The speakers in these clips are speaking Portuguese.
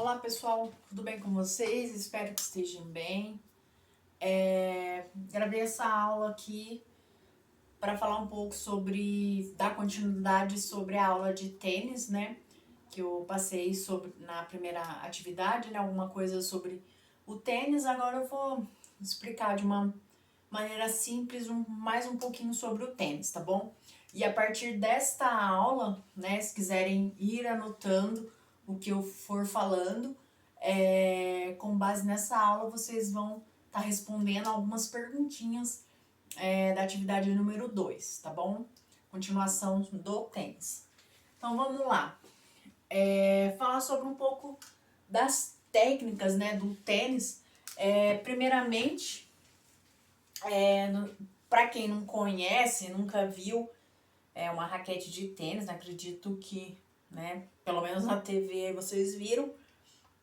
Olá pessoal, tudo bem com vocês? Espero que estejam bem. Gravei essa aula aqui para falar um pouco dar continuidade sobre a aula de tênis, né? Que eu passei sobre na primeira atividade, né? Alguma coisa sobre o tênis. Agora eu vou explicar de uma maneira simples mais um pouquinho sobre o tênis, tá bom? E a partir desta aula, né? Se quiserem ir anotando o que eu for falando, com base nessa aula, vocês vão estar respondendo algumas perguntinhas da atividade número 2, tá bom? Continuação do tênis. Então vamos lá. Falar sobre um pouco das técnicas, né, do tênis. Primeiramente, para quem não conhece, nunca viu uma raquete de tênis, né, acredito que, né, pelo menos na TV vocês viram.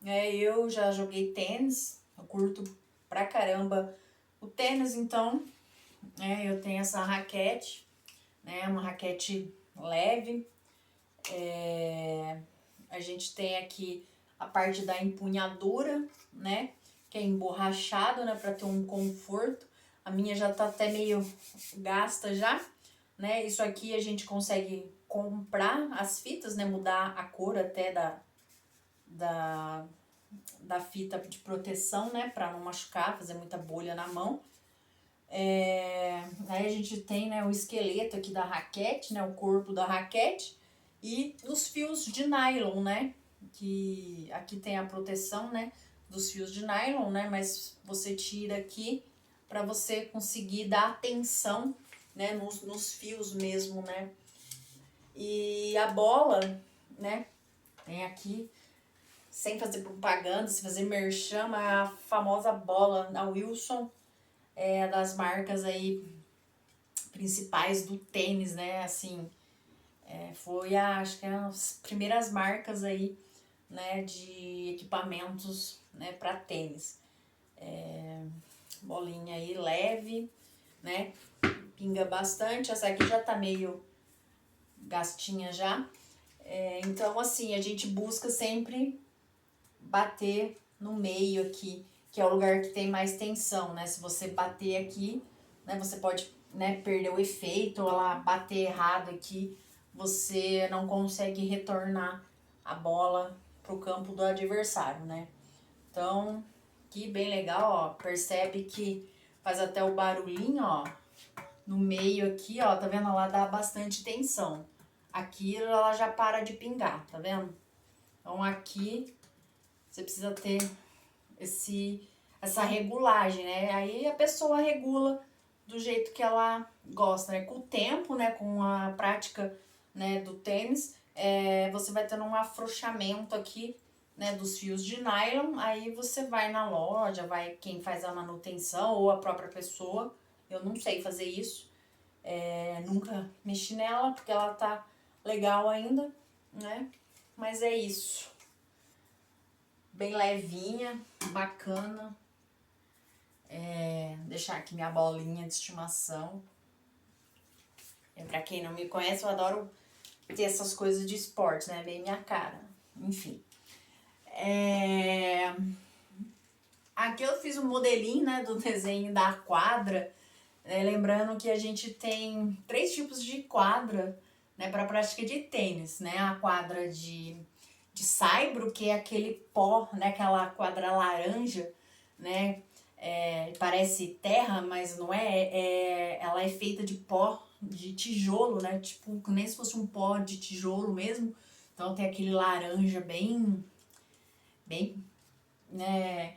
Eu já joguei tênis, eu curto pra caramba o tênis, então eu tenho essa raquete, né, uma raquete leve. A gente tem aqui a parte da empunhadura, né, que é emborrachado, né, para ter um conforto. A minha já tá até meio gasta já, né? Isso aqui a gente consegue comprar as fitas, né, mudar a cor até da fita de proteção, né, para não machucar, fazer muita bolha na mão. Aí a gente tem, né, o esqueleto aqui da raquete, né, o corpo da raquete e os fios de nylon, né, que aqui tem a proteção, né, dos fios de nylon, né, mas você tira aqui para você conseguir dar tensão, né, nos fios mesmo, né. E a bola, né, tem aqui, sem fazer propaganda, sem fazer merchan, a famosa bola da Wilson, das marcas aí principais do tênis, né, assim, foi acho que as primeiras marcas aí, né, de equipamentos, né, para tênis. Bolinha aí leve, né, pinga bastante, essa aqui já tá meio gastinha já. Então assim, a gente busca sempre bater no meio aqui, que é o lugar que tem mais tensão, né? Se você bater aqui, né, você pode, né, perder o efeito, ou ela bater errado aqui, você não consegue retornar a bola pro campo do adversário, né? Então, aqui bem legal, ó, percebe que faz até o barulhinho, ó, no meio aqui, ó, tá vendo? Ela dá bastante tensão. Aqui ela já para de pingar, tá vendo? Então aqui você precisa ter essa regulagem, né? Aí a pessoa regula do jeito que ela gosta, né? Com o tempo, né? Com a prática, né, do tênis, você vai tendo um afrouxamento aqui, né, dos fios de nylon. Aí você vai na loja, vai quem faz a manutenção ou a própria pessoa. Eu não sei fazer isso, nunca mexi nela porque ela tá legal ainda, né? Mas é isso. Bem levinha, bacana. Deixar aqui minha bolinha de estimação. Pra quem não me conhece, eu adoro ter essas coisas de esporte, né? Bem minha cara. Enfim. Aqui eu fiz um modelinho, né, do desenho da quadra. Lembrando que a gente tem 3 tipos de quadra, né, para prática de tênis, né? A quadra de saibro, que é aquele pó, né, aquela quadra laranja, né, parece terra, mas não ela é feita de pó de tijolo, né, tipo, nem se fosse um pó de tijolo mesmo, então tem aquele laranja bem, né,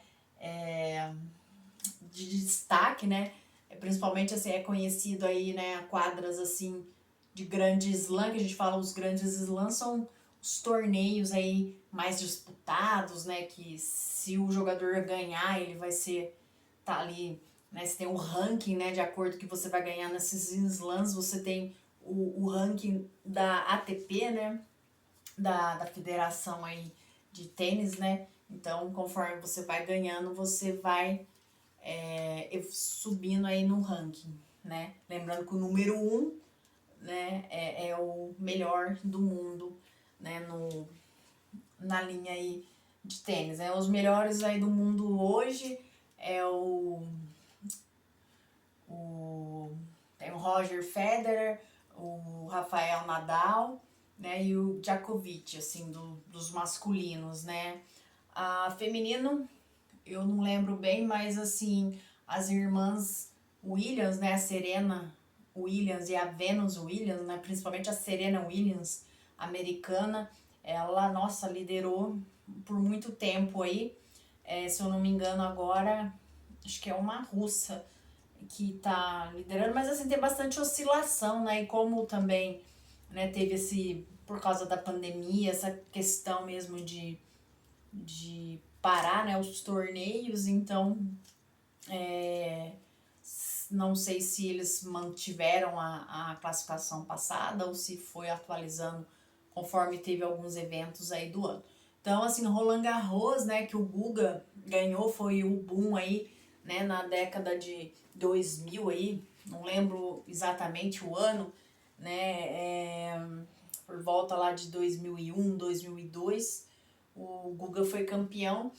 de destaque, né, principalmente assim, é conhecido aí, né, quadras assim, de grande slam, que a gente fala, os grandes slams são os torneios aí mais disputados, né, que se o jogador ganhar, ele vai ser, tá ali, né, você tem o ranking, né, de acordo que você vai ganhar nesses slams, você tem o ranking da ATP, né, da federação aí de tênis, né, então conforme você vai ganhando, você vai subindo aí no ranking, né, lembrando que o número 1, né, é o melhor do mundo, né, na linha aí de tênis, né? Os melhores aí do mundo hoje é tem o Roger Federer, o Rafael Nadal, né? E o Djokovic, assim, dos masculinos, né? A feminino, eu não lembro bem, mas assim, as irmãs Williams, né? A Serena Williams e a Venus Williams, né? Principalmente a Serena Williams, americana, ela, nossa, liderou por muito tempo aí. Se eu não me engano agora, acho que é uma russa que tá liderando, mas assim, tem bastante oscilação, né? E como também, né, teve por causa da pandemia, essa questão mesmo de parar, né, os torneios, então não sei se eles mantiveram a classificação passada ou se foi atualizando conforme teve alguns eventos aí do ano. Então, assim, Roland Garros, né, que o Guga ganhou, foi o boom aí, né, na década de 2000 aí, não lembro exatamente o ano, né, por volta lá de 2001, 2002, o Guga foi campeão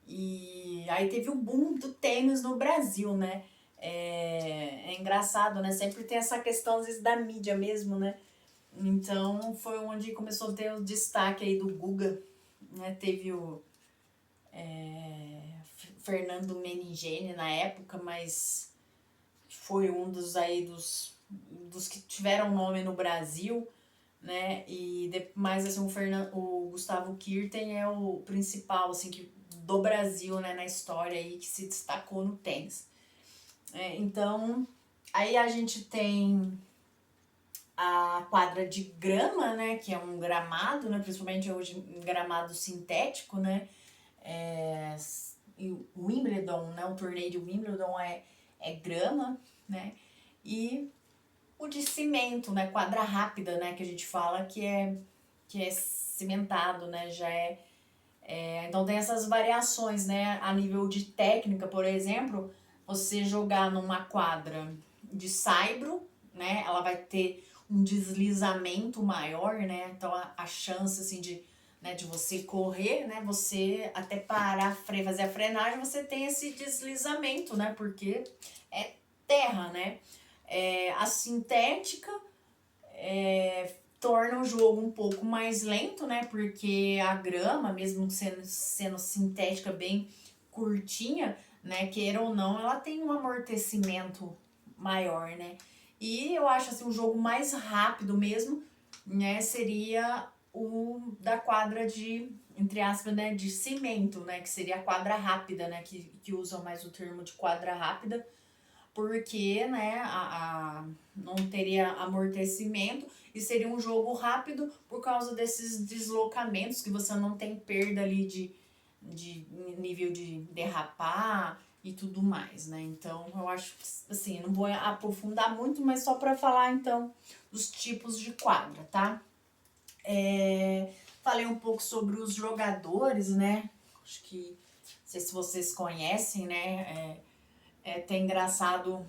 e aí teve o boom do tênis no Brasil, né, é engraçado, né, sempre tem essa questão às vezes da mídia mesmo, né, então foi onde começou a ter o destaque aí do Guga, né? Teve o Fernando Meningene na época, mas foi um dos aí dos que tiveram nome no Brasil, né? E mais assim o Gustavo Kirten é o principal assim do Brasil, né, na história aí que se destacou no tênis. Então aí a gente tem a quadra de grama, né, que é um gramado, né, principalmente hoje um gramado sintético, né, e o Wimbledon, né, o torneio de Wimbledon é grama, né, e o de cimento, né, quadra rápida, né, que a gente fala que é cimentado, né, já então tem essas variações, né, a nível de técnica, por exemplo, você jogar numa quadra de saibro, né, ela vai ter um deslizamento maior, né, então a chance, assim, de você correr, né, você até parar, fazer a frenagem, você tem esse deslizamento, né, porque é terra, né, a sintética torna o jogo um pouco mais lento, né? Porque a grama, mesmo sendo sintética bem curtinha, né? Queira ou não, ela tem um amortecimento maior, né? E eu acho assim, o jogo mais rápido mesmo, né? Seria o da quadra de, entre aspas, né? De cimento, né? Que seria a quadra rápida, né? Que usam mais o termo de quadra rápida porque, né, não teria amortecimento e seria um jogo rápido por causa desses deslocamentos que você não tem perda ali de nível de derrapar e tudo mais, né? Então, eu acho que, assim, não vou aprofundar muito, mas só para falar, então, dos tipos de quadra, tá? Falei um pouco sobre os jogadores, né? Acho que, não sei se vocês conhecem, né? É até engraçado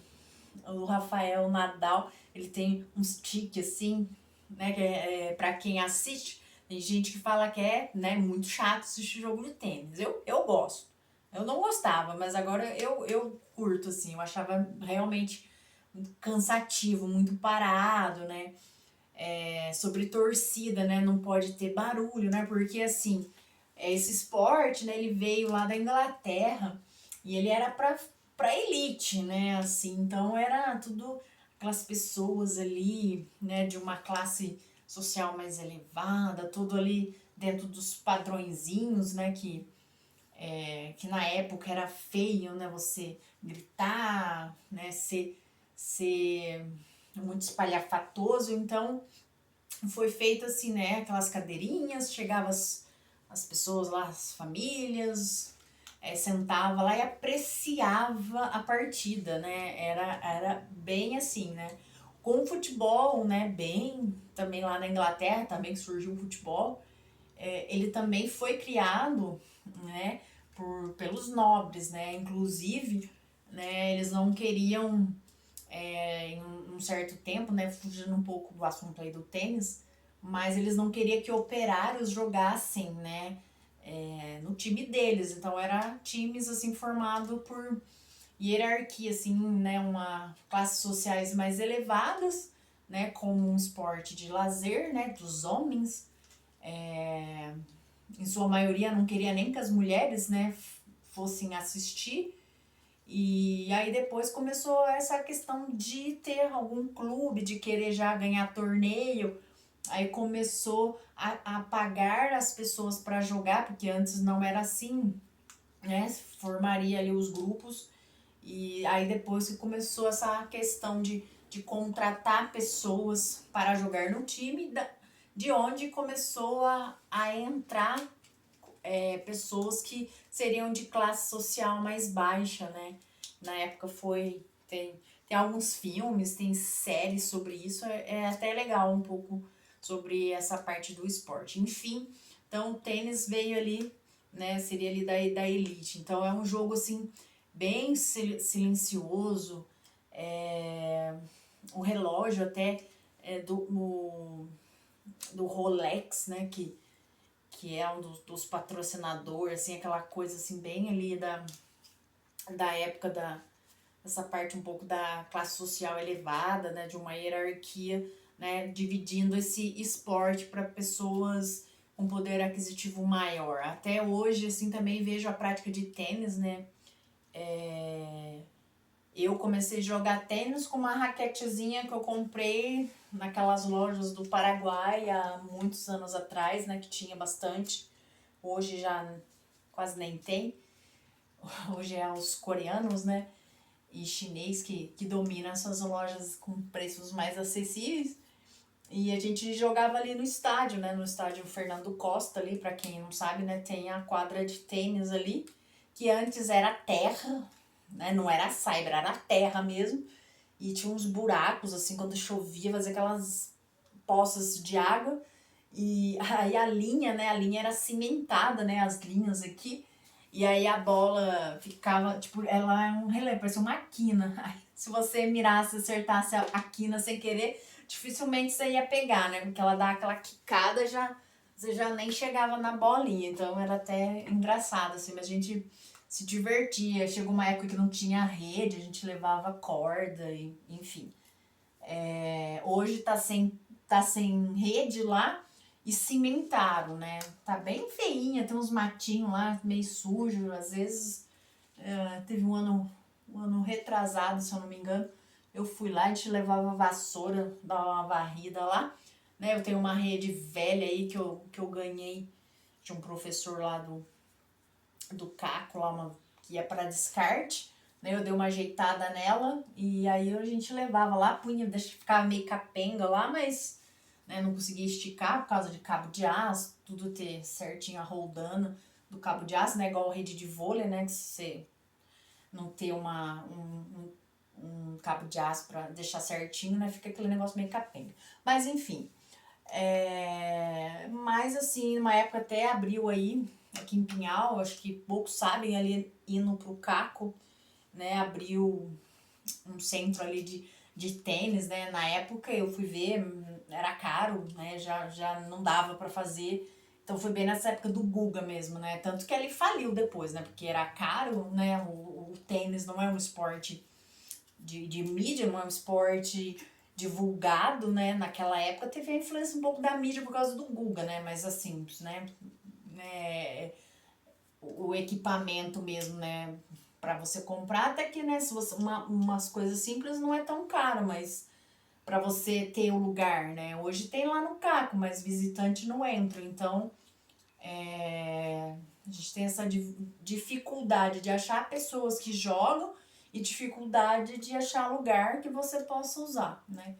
o Rafael Nadal, ele tem uns tiques assim, né, que pra quem assiste, tem gente que fala que é, né, muito chato assistir jogo de tênis. Eu gosto. Eu não gostava, mas agora eu curto, assim, eu achava realmente muito cansativo, muito parado, né, sobre torcida, né, não pode ter barulho, né, porque assim, esse esporte, né, ele veio lá da Inglaterra e ele era pra elite, né, assim, então era tudo aquelas pessoas ali, né, de uma classe social mais elevada, tudo ali dentro dos padrõezinhos, né, que na época era feio, né, você gritar, né, ser muito espalhafatoso, então foi feito assim, né, aquelas cadeirinhas, chegava as pessoas lá, as famílias, sentava lá e apreciava a partida, né, era bem assim, né, com o futebol, né, bem, também lá na Inglaterra, também surgiu o futebol, ele também foi criado, né, pelos nobres, né, inclusive, né, eles não queriam em um certo tempo, né, fugindo um pouco do assunto aí do tênis, mas eles não queriam que operários jogassem, né, no time deles. Então era times assim formado por hierarquia, assim, né, uma classes sociais mais elevadas, né, como um esporte de lazer, né, dos homens. Em sua maioria não queria nem que as mulheres, né, fossem assistir. E aí depois começou essa questão de ter algum clube, de querer já ganhar torneio. Aí começou a pagar as pessoas para jogar, porque antes não era assim, né? Formaria ali os grupos. E aí depois que começou essa questão de contratar pessoas para jogar no time, de onde começou a entrar pessoas que seriam de classe social mais baixa, né? Na época tem alguns filmes, tem séries sobre isso, é até legal um pouco sobre essa parte do esporte. Enfim, então o tênis veio ali, né? Seria ali da elite. Então é um jogo assim, bem silencioso, o relógio até do Rolex, né? Que é um dos patrocinadores, assim, aquela coisa assim, bem ali da época essa parte um pouco da classe social elevada, né, de uma hierarquia, né, dividindo esse esporte para pessoas com poder aquisitivo maior. Até hoje, assim, também vejo a prática de tênis, né, eu comecei a jogar tênis com uma raquetezinha que eu comprei naquelas lojas do Paraguai há muitos anos atrás, né, que tinha bastante. Hoje já quase nem tem. Hoje é os coreanos, né, e chinês que dominam essas lojas com preços mais acessíveis. E a gente jogava ali no estádio, né, no estádio Fernando Costa ali, para quem não sabe, né, tem a quadra de tênis ali, que antes era terra, né, não era cyber, era terra mesmo, e tinha uns buracos, assim, quando chovia, fazia aquelas poças de água, e aí a linha, né, a linha era cimentada, né, as linhas aqui, e aí a bola ficava, tipo, ela é um relevo, parecia uma quina. Aí, se você mirasse, acertasse a quina sem querer, dificilmente você ia pegar, né, porque ela dá aquela quicada, você já nem chegava na bolinha, então era até engraçado, assim, mas a gente se divertia. Chegou uma época que não tinha rede, a gente levava corda, e, enfim. Hoje tá sem rede lá e cimentaram, né? Tá bem feinha, tem uns matinhos lá, meio sujo. Às vezes, teve um ano retrasado, se eu não me engano, eu fui lá, a gente levava vassoura, dava uma varrida lá, né? Eu tenho uma rede velha aí que eu ganhei de um professor lá do Caco, lá que ia para descarte, né? Eu dei uma ajeitada nela e aí a gente levava lá, punha, deixa ficar meio capenga lá, mas, né, não conseguia esticar por causa de cabo de aço, tudo ter certinho a roldana do cabo de aço, né? Igual a rede de vôlei, né? Que você não ter um cabo de aço para deixar certinho, né? Fica aquele negócio meio capenga. Mas enfim, mas assim, numa época até abriu aí, aqui em Pinhal, acho que poucos sabem, ali indo pro Caco, né, abriu um centro ali de tênis, né, na época eu fui ver, era caro, né, já não dava para fazer, então foi bem nessa época do Guga mesmo, né, tanto que ele faliu depois, né, porque era caro, né, o tênis não é um esporte de mídia, não é um esporte divulgado, né, naquela época teve a influência um pouco da mídia por causa do Guga, né, mas assim, né, o equipamento mesmo, né, para você comprar, até que, né, se você, umas coisas simples não é tão caro, mas para você ter o lugar, né, hoje tem lá no Caco, mas visitante não entra, então a gente tem essa dificuldade de achar pessoas que jogam e dificuldade de achar lugar que você possa usar, né.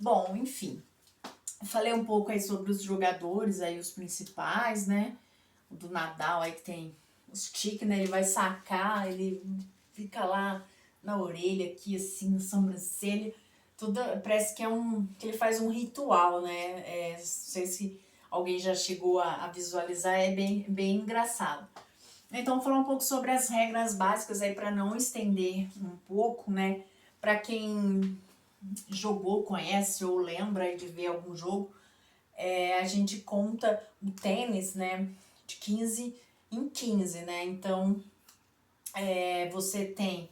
Bom, enfim, falei um pouco aí sobre os jogadores, aí os principais, né, o do Nadal aí que tem os tiques, né, ele vai sacar, ele fica lá na orelha aqui, assim, na sobrancelha, tudo, parece que que ele faz um ritual, né, não sei se alguém já chegou a visualizar, é bem engraçado. Então, falar um pouco sobre as regras básicas aí para não estender um pouco, né, para quem jogou, conhece ou lembra de ver algum jogo, a gente conta o tênis, né, de 15 em 15, né? Então, você tem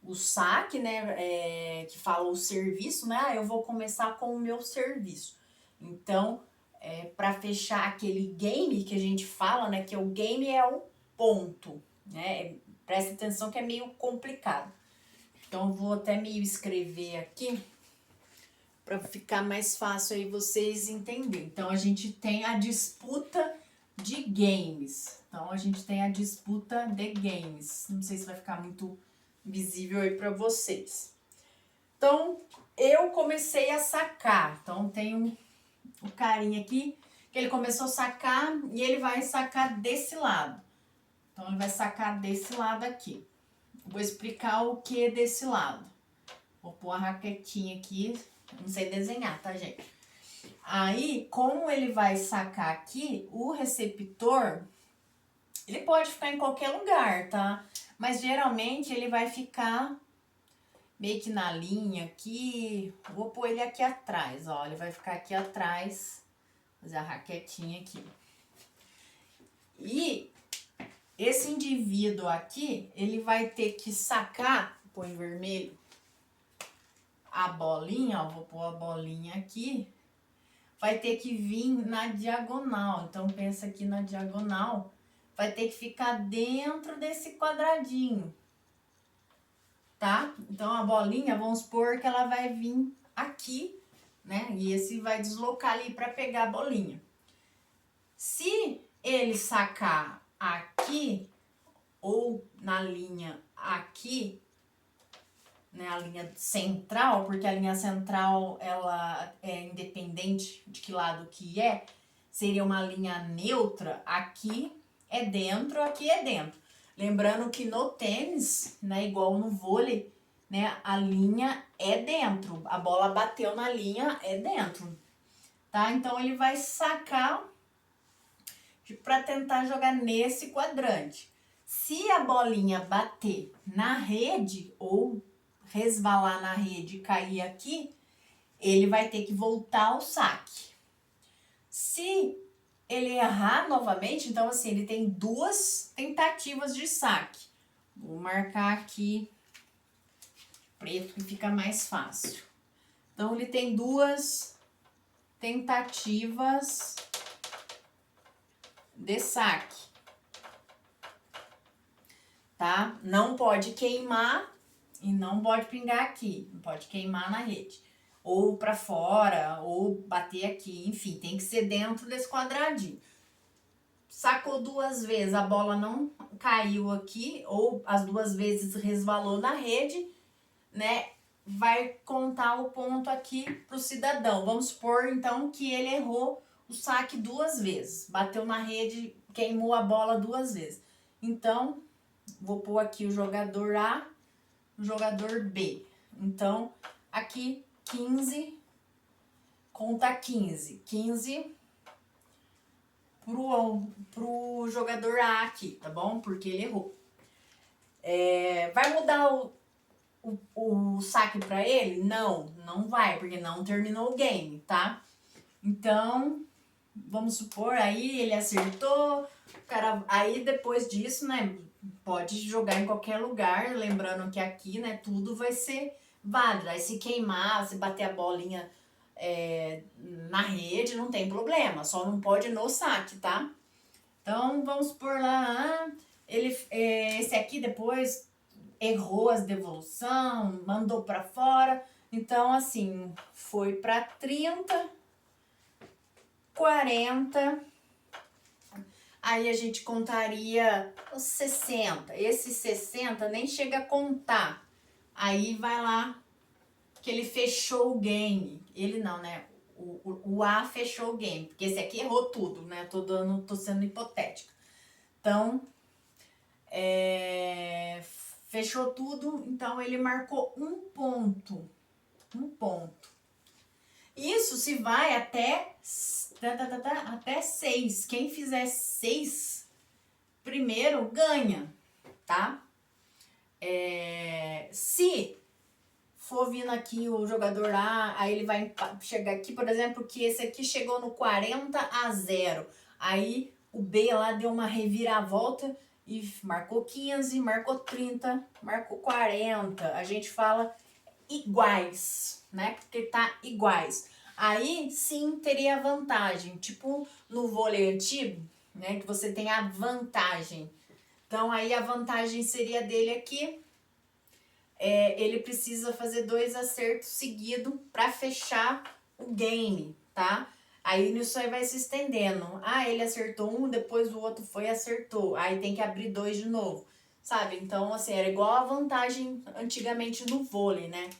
o saque, né? Que fala o serviço, né? Ah, eu vou começar com o meu serviço. Então, para fechar aquele game que a gente fala, né? Que o game é o ponto, né? Presta atenção que é meio complicado. Então, eu vou até meio escrever aqui para ficar mais fácil aí vocês entenderem. Então, a gente tem a disputa de games. Então, a gente tem a disputa de games. Não sei se vai ficar muito visível aí para vocês. Então, eu comecei a sacar. Então, tem um carinha aqui que ele começou a sacar e ele vai sacar desse lado. Então, ele vai sacar desse lado aqui. Vou explicar o que é desse lado. Vou pôr a raquetinha aqui. Não sei desenhar, tá, gente? Aí, como ele vai sacar aqui, o receptor, ele pode ficar em qualquer lugar, tá? Mas geralmente ele vai ficar meio que na linha aqui. Vou pôr ele aqui atrás, ó. Ele vai ficar aqui atrás. Fazer a raquetinha aqui. E esse indivíduo aqui, ele vai ter que sacar, põe vermelho, a bolinha, ó. Vou pôr a bolinha aqui. Vai ter que vir na diagonal. Então, pensa aqui na diagonal. Vai ter que ficar dentro desse quadradinho. Tá? Então, a bolinha, vamos supor que ela vai vir aqui, né? E esse vai deslocar ali para pegar a bolinha. Se ele sacar aqui ou na linha aqui, né, a linha central, porque a linha central ela é independente de que lado que é, seria uma linha neutra, aqui é dentro, aqui é dentro. Lembrando que no tênis, né, igual no vôlei, né, a linha é dentro, a bola bateu na linha, é dentro, tá? Então ele vai sacar para tentar jogar nesse quadrante. Se a bolinha bater na rede ou resvalar na rede e cair aqui, ele vai ter que voltar ao saque. Se ele errar novamente, então assim, ele tem duas tentativas de saque. Vou marcar aqui preto que fica mais fácil. Então ele tem duas tentativas de saque. Tá? Não pode queimar e não pode pingar aqui, não pode queimar na rede, ou para fora, ou bater aqui, enfim, tem que ser dentro desse quadradinho. Sacou duas vezes, a bola não caiu aqui, ou as duas vezes resvalou na rede, né? Vai contar o ponto aqui pro cidadão. Vamos supor, então, que ele errou o saque duas vezes, bateu na rede, queimou a bola duas vezes. Então, vou pôr aqui o jogador A, o jogador B. Então, aqui 15, conta 15. 15 pro jogador A aqui, tá bom? Porque ele errou. Vai mudar o saque para ele? Não, não vai, porque não terminou o game, tá? Então, vamos supor, aí ele acertou, cara, aí depois disso, né, pode jogar em qualquer lugar, lembrando que aqui, né, tudo vai ser válido. Aí se queimar, se bater a bolinha na rede, não tem problema, só não pode no saque, tá? Então, vamos supor lá, esse aqui depois errou as devolução, mandou para fora, então, assim, foi para 30, 40, aí a gente contaria os 60. Esse 60 nem chega a contar. Aí vai lá que ele fechou o game. Ele não, né? O A fechou o game. Porque esse aqui errou tudo, né? Tô sendo hipotética. Então, fechou tudo. Então, ele marcou um ponto. Um ponto. Isso se vai até 6. Quem fizer 6 primeiro ganha, tá? Se for vindo aqui o jogador A, aí ele vai chegar aqui, por exemplo, que esse aqui chegou no 40-0. Aí o B lá deu uma reviravolta e marcou 15, marcou 30, marcou 40. A gente fala iguais, né? Porque tá iguais. Aí sim teria vantagem, tipo no vôlei antigo, né? Que você tem a vantagem. Então aí a vantagem seria dele aqui. Ele precisa fazer 2 acertos seguidos para fechar o game, tá? Aí nisso aí vai se estendendo. Ah, ele acertou um, depois o outro foi e acertou. Aí tem que abrir 2 de novo, sabe? Então, assim, era igual a vantagem antigamente no vôlei, né?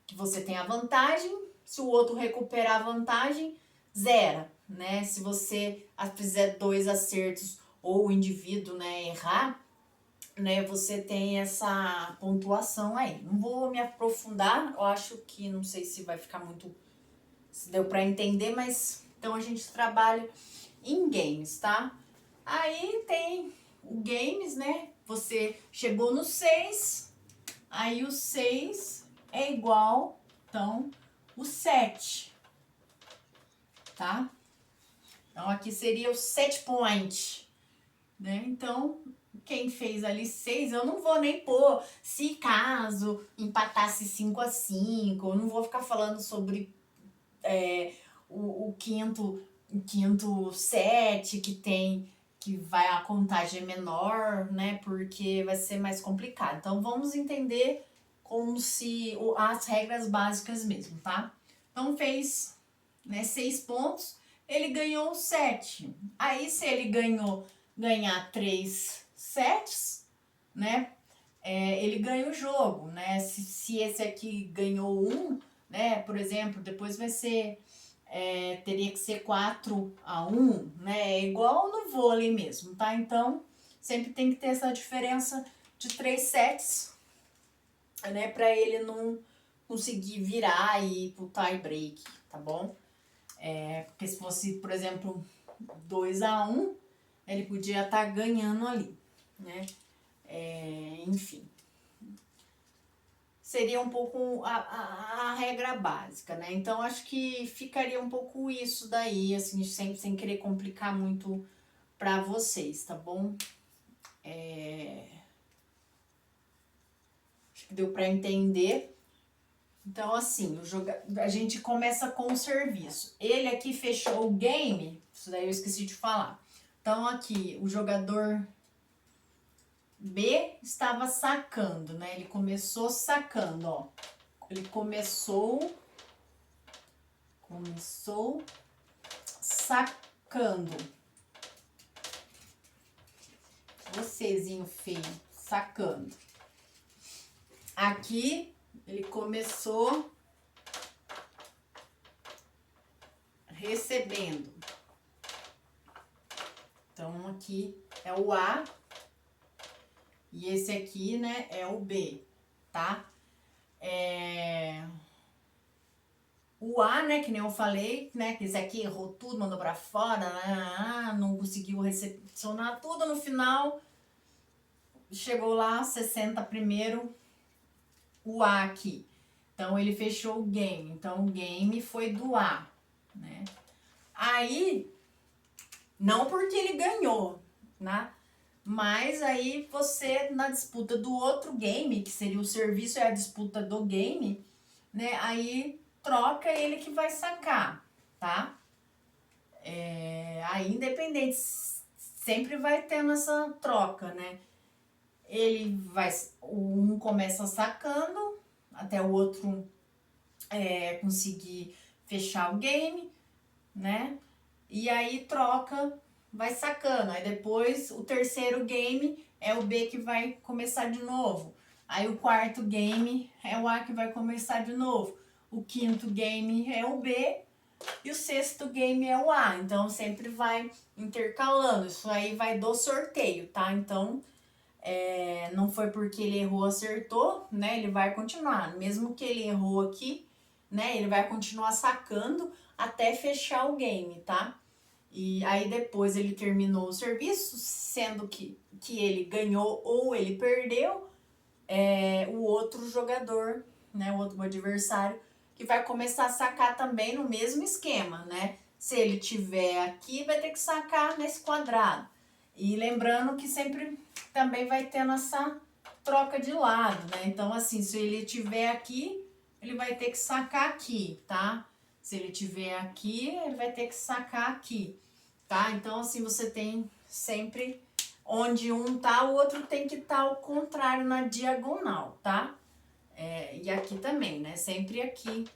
Que você tem a vantagem, se o outro recuperar a vantagem, zera, né? Se você fizer 2 acertos ou o indivíduo, né, errar, né, você tem essa pontuação aí. Não vou me aprofundar, eu acho que não sei se vai ficar muito, se deu para entender, mas então a gente trabalha em games, tá? Aí tem o games, né? Você chegou no 6, aí o 6 é igual, então, o 7, tá? Então aqui seria o set point, né? Então, quem fez ali 6, eu não vou nem pôr se caso empatasse 5-5, eu não vou ficar falando sobre o quinto set que vai a contagem menor, né? Porque vai ser mais complicado. Então vamos entender como se as regras básicas mesmo, tá? Então fez, né, 6 pontos, ele ganhou 7. Aí se ele ganhar 3 sets, né? Ele ganha o jogo, né? Se esse aqui ganhou 1, né? Por exemplo, depois vai ser teria que ser 4-1, né? É igual no vôlei mesmo, tá? Então, sempre tem que ter essa diferença de 3 sets, né? Pra ele não conseguir virar e ir pro tie break, tá bom? Porque se fosse, por exemplo, 2-1, ele podia estar ganhando ali, né? Enfim. Seria um pouco a regra básica, né? Então, acho que ficaria um pouco isso daí, assim, sem querer complicar muito para vocês, tá bom? Acho que deu para entender. Então, assim, a gente começa com o serviço. Ele aqui fechou o game, isso daí eu esqueci de falar. Então, aqui, o jogador B estava sacando, né? Ele começou sacando, ó. Ele começou sacando. Vocêzinho feio, sacando. Aqui ele começou recebendo. Então aqui é o A e esse aqui, né, é o B, tá? O A, né, que nem eu falei, né, que esse aqui errou tudo, mandou pra fora, não conseguiu recepcionar tudo no final. Chegou lá, 60 primeiro, o A aqui. Então, ele fechou o game. Então, o game foi do A, né? Aí, não porque ele ganhou, né? Mas aí você, na disputa do outro game, que seria o serviço e a disputa do game, né? Aí, troca ele que vai sacar, tá? Aí, independente, sempre vai tendo essa troca, né? Um começa sacando, até o outro conseguir fechar o game, né? E aí troca, vai sacando. Aí depois o terceiro game é o B que vai começar de novo. Aí o quarto game é o A que vai começar de novo. O quinto game é o B e o sexto game é o A. Então sempre vai intercalando. Isso aí vai do sorteio, tá? Então não foi porque ele errou, acertou, né? Ele vai continuar. Mesmo que ele errou aqui, né? Ele vai continuar sacando até fechar o game, tá? E aí depois ele terminou o serviço, sendo que ele ganhou ou ele perdeu, o outro jogador, né? O outro adversário, que vai começar a sacar também no mesmo esquema, né? Se ele tiver aqui, vai ter que sacar nesse quadrado. E lembrando que sempre também vai tendo essa troca de lado, né? Então, assim, se ele tiver aqui, ele vai ter que sacar aqui, tá? Se ele tiver aqui, ele vai ter que sacar aqui, tá? Então, assim, você tem sempre onde um tá, o outro tem que estar ao contrário, na diagonal, tá? E aqui também, né? Sempre aqui,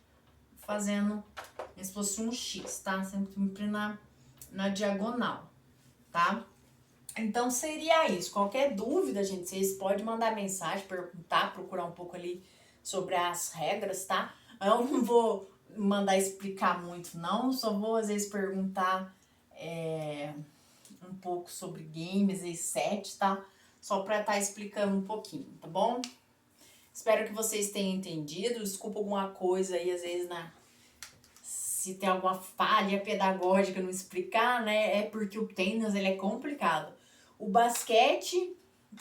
fazendo como se fosse um X, tá? Sempre na diagonal, tá? Então, seria isso. Qualquer dúvida, gente, vocês podem mandar mensagem, perguntar, procurar um pouco ali sobre as regras, tá? Eu não vou mandar explicar muito, não. Só vou, às vezes, perguntar um pouco sobre games e set, tá? Só pra estar explicando um pouquinho, tá bom? Espero que vocês tenham entendido. Desculpa alguma coisa aí, às vezes, se tem alguma falha pedagógica no explicar, né? É porque o tênis, ele é complicado. O basquete,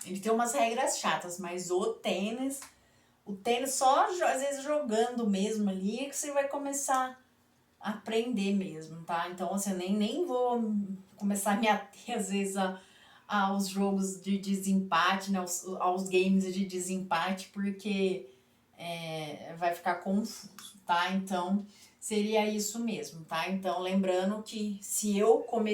ele tem umas regras chatas, mas o tênis só às vezes jogando mesmo ali é que você vai começar a aprender mesmo, tá? Então, assim, eu nem vou começar a me ater às vezes aos jogos de desempate, né? Aos games de desempate, porque vai ficar confuso, tá? Então, seria isso mesmo, tá? Então, lembrando que se eu comecei